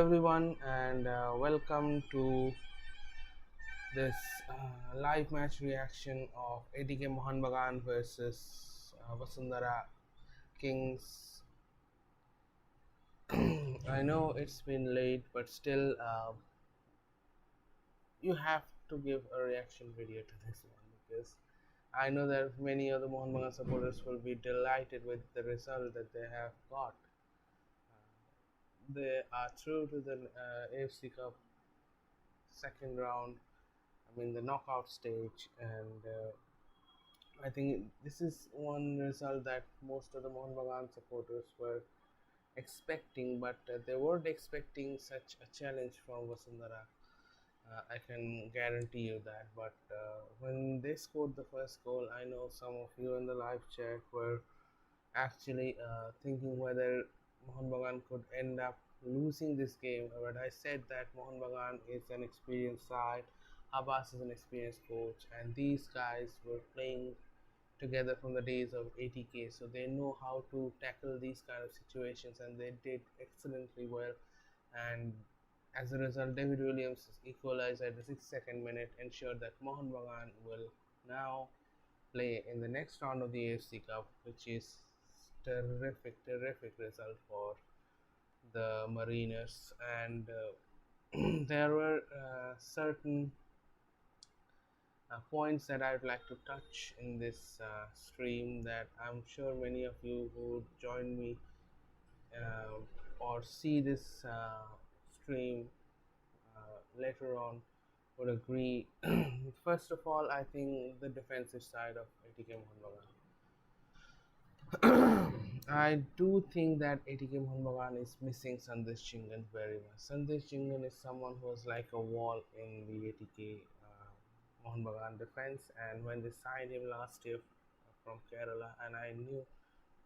everyone, and welcome to this live match reaction of ATK Mohun Bagan versus Bashundhara Kings. I know it's been late, but still, you have to give a reaction video to this one because I know that many of the Mohun Bagan supporters will be delighted with the result that they have got. They are through to the AFC Cup second round. I mean the knockout stage, and I think this is one result that most of the Mohun Bagan supporters were expecting, but they weren't expecting such a challenge from Vasundhara. I can guarantee you that. But when they scored the first goal, I know some of you in the live chat were actually thinking whether Mohun Bagan could end up losing this game. But I said that Mohun Bagan is an experienced side, Abbas is an experienced coach, and these guys were playing together from the days of ATK, so they know how to tackle these kind of situations, and they did excellently well. And as a result, David Williams' equalizer at the 6nd minute ensured that Mohun Bagan will now play in the next round of the AFC Cup, which is terrific result for the Mariners. And there were certain points that I would like to touch in this stream that I'm sure many of you who join me uh, or see this stream later on would agree. First of all, I think the defensive side of ATK Mohun Bagan. I do think that ATK Mohun Bagan is missing Sandesh Chingan very much. Sandesh Chingan is someone who was like a wall in the ATK Mohun Bagan defense, and when they signed him last year from Kerala, and I knew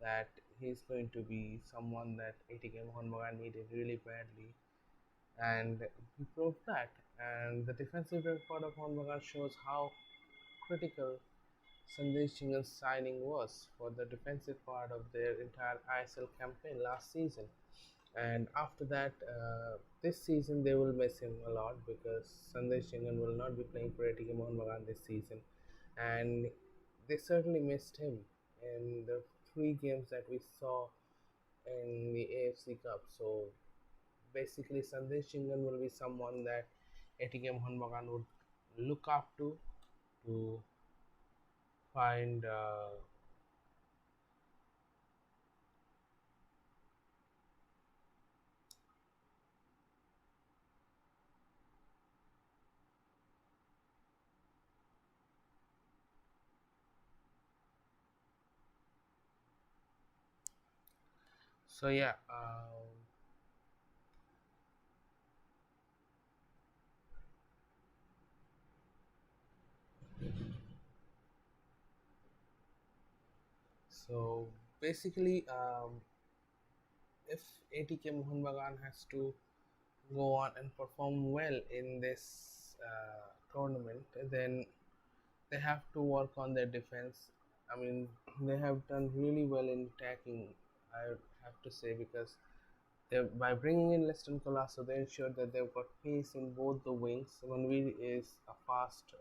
that he's going to be someone that ATK Mohun Bagan needed really badly, and he proved that. And the defensive record of Mohun Bagan shows how critical Sandesh Chingan's signing was for the defensive part of their entire ISL campaign last season. And after that, this season they will miss him a lot because Sandesh Chingan will not be playing for ATK Mohun Bagan this season, and they certainly missed him in the 3 games that we saw in the AFC Cup. So basically, Sandesh Chingan will be someone that ATK Mohun Bagan would look up to find. So yeah. So basically, if ATK Mohun Bagan has to go on and perform well in this tournament, then they have to work on their defense. I mean, they have done really well in attacking, I would have to say, because by bringing in Leston Colasso, they ensured that they've got pace in both the wings. Manveer is a fast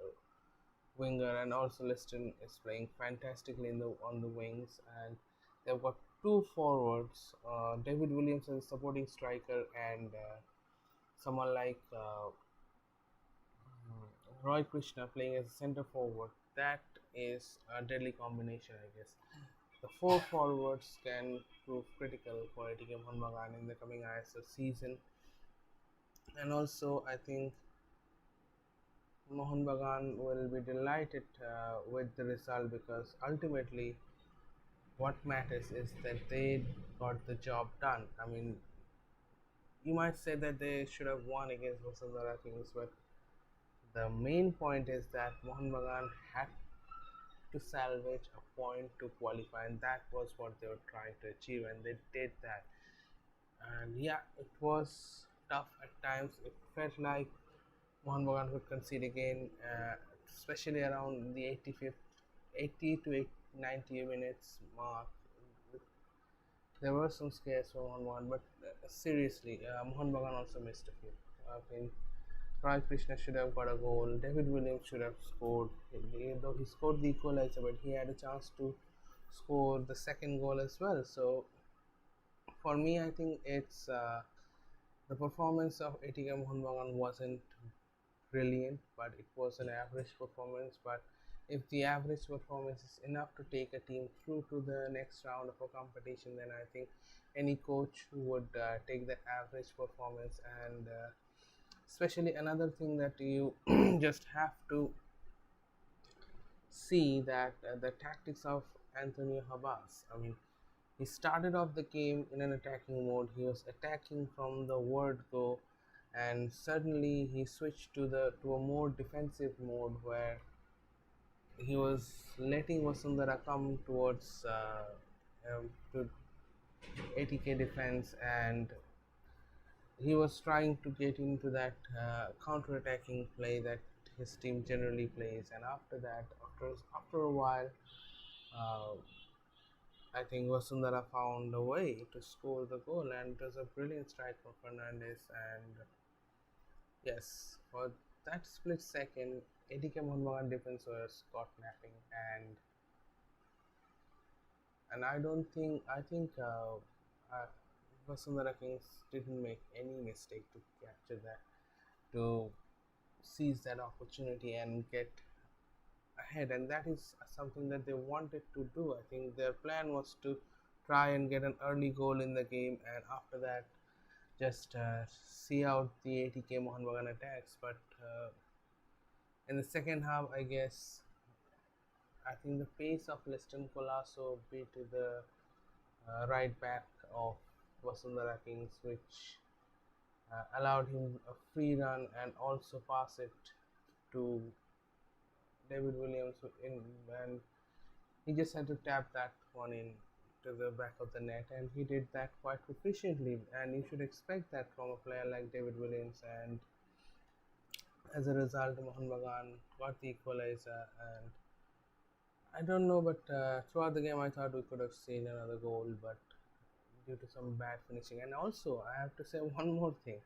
winger, and also Liston is playing fantastically on the wings, and they've got 2 forwards, David Williams as a supporting striker, and someone like Roy Krishna playing as a centre forward. That is a deadly combination, I guess. The 4 forwards can prove critical for ATK Mohun Bagan in the coming ISL season, and also I think Mohun Bagan will be delighted with the result, because ultimately what matters is that they got the job done. I mean, you might say that they should have won against Bashundhara Kings, but the main point is that Mohun Bagan had to salvage a point to qualify, and that was what they were trying to achieve, and they did that. And yeah, it was tough at times. It felt like Mohun Bagan could concede again, especially around the 80 to 90 minutes mark. There were some scares for 1-1, but seriously, Mohun Bagan also missed a few. I mean, Roy Krishna should have got a goal. David Williams should have scored. Though he scored the equalizer, but he had a chance to score the second goal as well. So for me, I think it's the performance of ATK Mohun Bagan wasn't brilliant, but it was an average performance. But if the average performance is enough to take a team through to the next round of a competition, then I think any coach would take that average performance. And especially another thing that you just have to see that the tactics of Antonio Habas. I mean, he started off the game in an attacking mode. He was attacking from the word go, and suddenly he switched to a more defensive mode where he was letting Vasundhara come towards to ATK defense, and he was trying to get into that counter-attacking play that his team generally plays. And after that, after a while, uh, I think Vasundhara found a way to score the goal, and it was a brilliant strike from Fernandez. And yes, for that split second, ATK Mohun Bagan defense was caught napping, and I think Vasundhara Kings didn't make any mistake to capture that, to seize that opportunity and get ahead, and that is something that they wanted to do. I think their plan was to try and get an early goal in the game, and after that, just see out the ATK Mohun Bagan attacks. But in the second half, I think the pace of Liston Colasso beat the right back of Vasundhara Kings, which allowed him a free run and also pass it to David Williams and he just had to tap that one in to the back of the net, and he did that quite proficiently. And you should expect that from a player like David Williams. And as a result, Mohun Bagan got the equalizer. And I don't know, but throughout the game, I thought we could have seen another goal, but due to some bad finishing. And also, I have to say one more thing,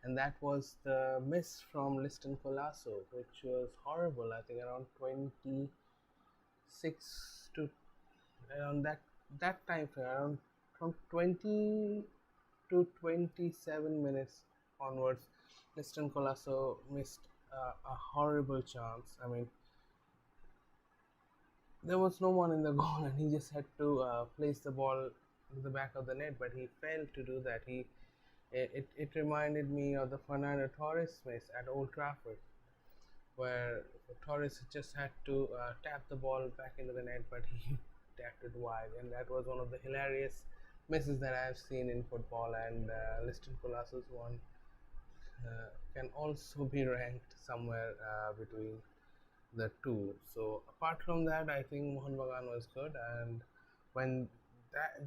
and that was the miss from Liston Colasso, which was horrible. I think around 26 to around that time frame, around from 20 to 27 minutes onwards, Liston Colasso missed a horrible chance. I mean, there was no one in the goal, and he just had to place the ball to the back of the net, but he failed to do that. It reminded me of the Fernando Torres miss at Old Trafford, where Torres just had to tap the ball back into the net, but he tapped it wide, and that was one of the hilarious misses that I have seen in football. And Liston Colasso's one can also be ranked somewhere between the two. So apart from that, I think Mohun Bagan was good, and when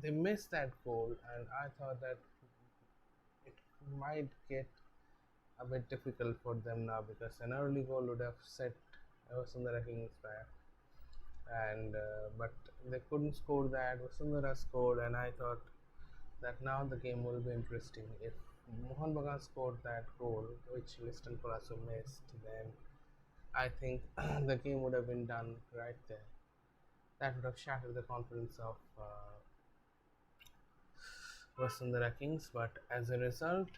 they missed that goal, and I thought that it might get a bit difficult for them now, because an early goal would have set Vasundhara Kings back, and but they couldn't score that. Vasundhara scored, and I thought that now the game will be interesting. If Mohun Bagan scored that goal, which Liston Colasso missed, then I think the game would have been done right there. That would have shattered the confidence of Vasundhara Kings, but as a result,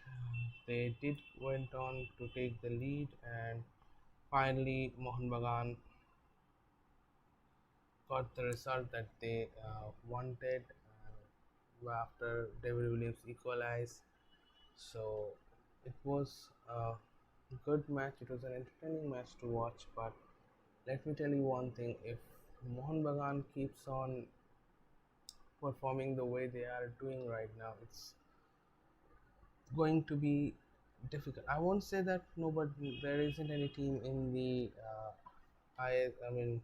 they did went on to take the lead, and finally Mohun Bagan got the result that they wanted after David Williams equalized. So it was a good match. It was an entertaining match to watch. But let me tell you one thing: if Mohun Bagan keeps on performing the way they are doing right now, it's going to be difficult. I won't say that nobody, there isn't any team in the I mean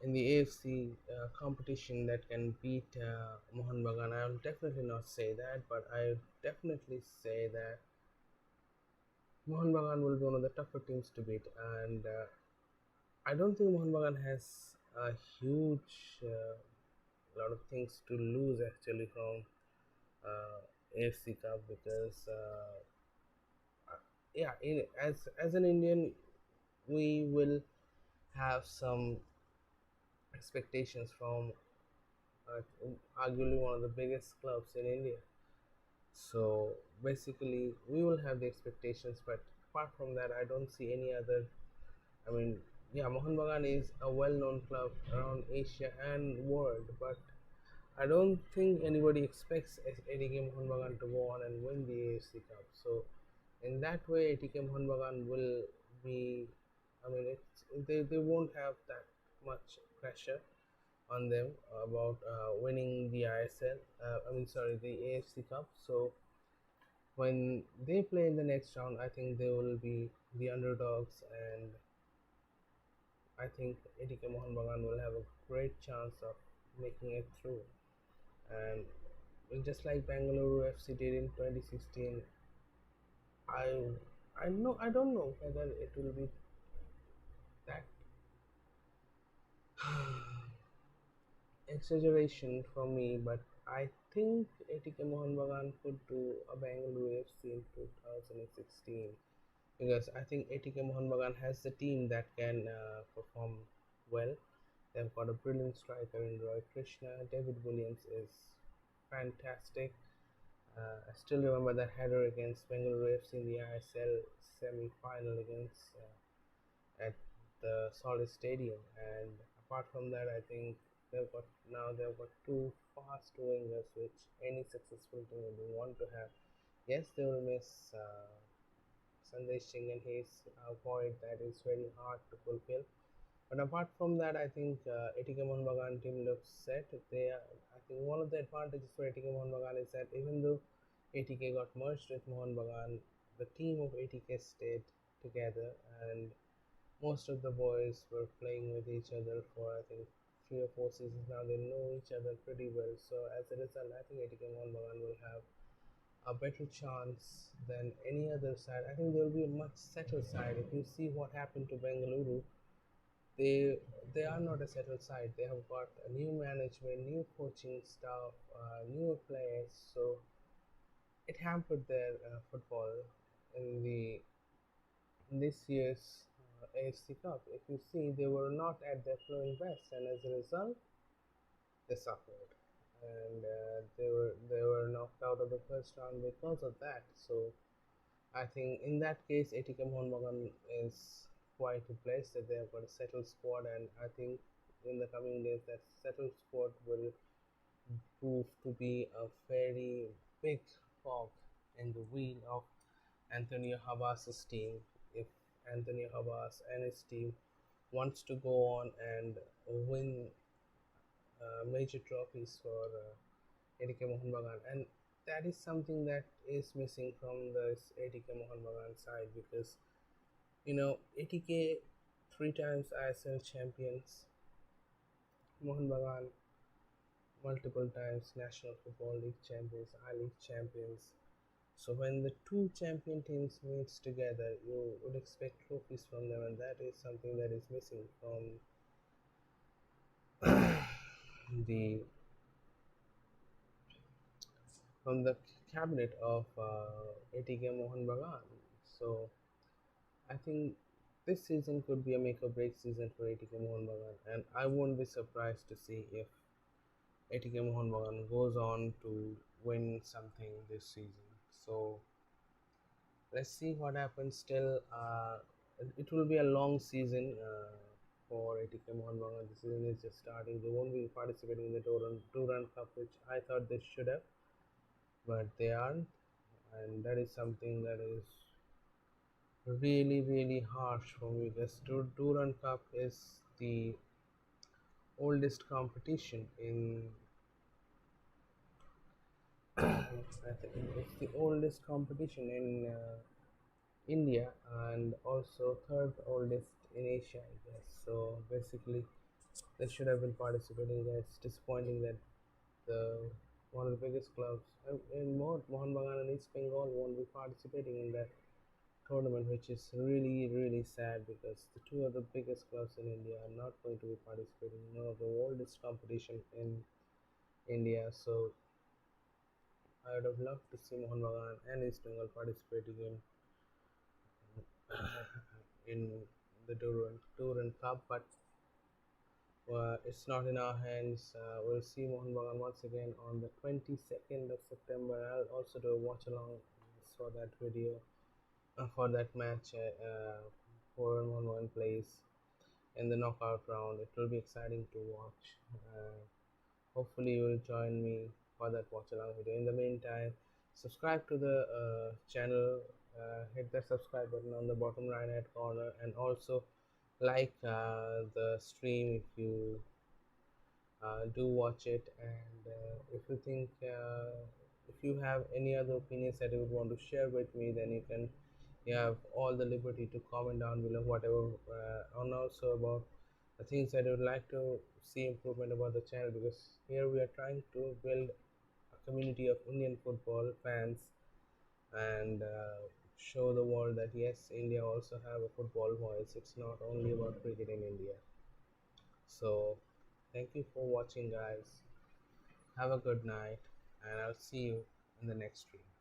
in the AFC competition that can beat Mohun Bagan. I will definitely not say that, but I definitely say that Mohun Bagan will be one of the tougher teams to beat, and I don't think Mohun Bagan has a huge lot of things to lose actually from AFC Cup because yeah, as an Indian, we will have some expectations from uh, arguably one of the biggest clubs in India. So basically, we will have the expectations, but apart from that, I don't see any other. I mean, yeah, Mohun Bagan is a well-known club around Asia and world, but I don't think anybody expects ATK Mohun Bagan to go on and win the AFC Cup. So in that way, ATK Mohun Bagan will be. I mean, they won't have that much pressure on them about winning the ISL. I mean, sorry, the AFC Cup. So when they play in the next round, I think they will be the underdogs, and I think ATK Mohun Bagan will have a great chance of making it through. And just like Bangalore FC did in 2016, I I don't know whether it will be that exaggeration from me, but I think ATK Mohun Bagan could do a Bangalore FC in 2016 because I think ATK Mohun Bagan has the team that can perform well. They've got a brilliant striker in Roy Krishna. David Williams is fantastic. I still remember that header against Bengaluru FC in the ISL semi-final against at the Solid Stadium. And apart from that, I think they've got two fast wingers, which any successful team will want to have. Yes, they will miss Sandesh Singh and his void that is very hard to fulfill. But apart from that, I think ATK Mohun Bagan team looks set. I think one of the advantages for ATK Mohun Bagan is that even though ATK got merged with Mohun Bagan, the team of ATK stayed together, and most of the boys were playing with each other for I think 3 or 4 seasons now. They know each other pretty well. So as a result, I think ATK Mohun Bagan will have a better chance than any other side. I think they will be a much settled side. If you see what happened to Bengaluru, they they are not a settled side. They have got a new management, new coaching staff, new players. So it hampered their football in the in this year's AFC Cup. If you see, they were not at their flowing best, and as a result, they suffered, and they were knocked out of the first round because of that. So I think in that case, ATK Mohun Bagan is quite replaced. That they have got a settled squad, and I think in the coming days, that settled squad will prove to be a very big cog in the wheel of Antonio Habas's team. If Antonio Habas and his team wants to go on and win major trophies for ATK Mohun Bagan, and that is something that is missing from this ATK Mohun Bagan side because ATK 3 times ISL champions, Mohun Bagan multiple times National Football League champions, I League champions. So when the two champion teams meets together, you would expect trophies from them, and that is something that is missing the from the cabinet of ATK Mohun Bagan. So I think this season could be a make or break season for ATK Mohun Bagan, and I won't be surprised to see if ATK Mohun Bagan goes on to win something this season. So let's see what happens. Still, it will be a long season for ATK Mohun Bagan. The season is just starting. They won't be participating in the Duran Cup, which I thought they should have, but they aren't, and that is something that is really harsh for me because Duran Cup is the oldest competition in I think it's the oldest competition in India and also third oldest in Asia, I guess. So basically, they should have been participating there. It's disappointing that the one of the biggest clubs in Mohun Bagan and East Bengal won't be participating in that tournament, which is really sad because the two of the biggest clubs in India are not going to be participating in one of the oldest competition in India. So I would have loved to see Mohun Bagan and East Bengal participating in the Tour and Cup, but it's not in our hands. We'll see Mohun Bagan once again on the 22nd of September. I'll also do a watch along for that video for that match. For Mohun Bagan plays in the knockout round. It will be exciting to watch. Hopefully, you will join me for that watch along video. In the meantime, subscribe to the channel. Hit that subscribe button on the bottom right hand corner, and also like the stream if you do watch it. And if you think if you have any other opinions that you would want to share with me, then you have all the liberty to comment down below whatever, and also about the things that you would like to see improvement about the channel, because here we are trying to build a community of Indian football fans, and show the world that yes, India also have a football voice. It's not only about cricket in India. So thank you for watching, guys. Have a good night, and I'll see you in the next stream.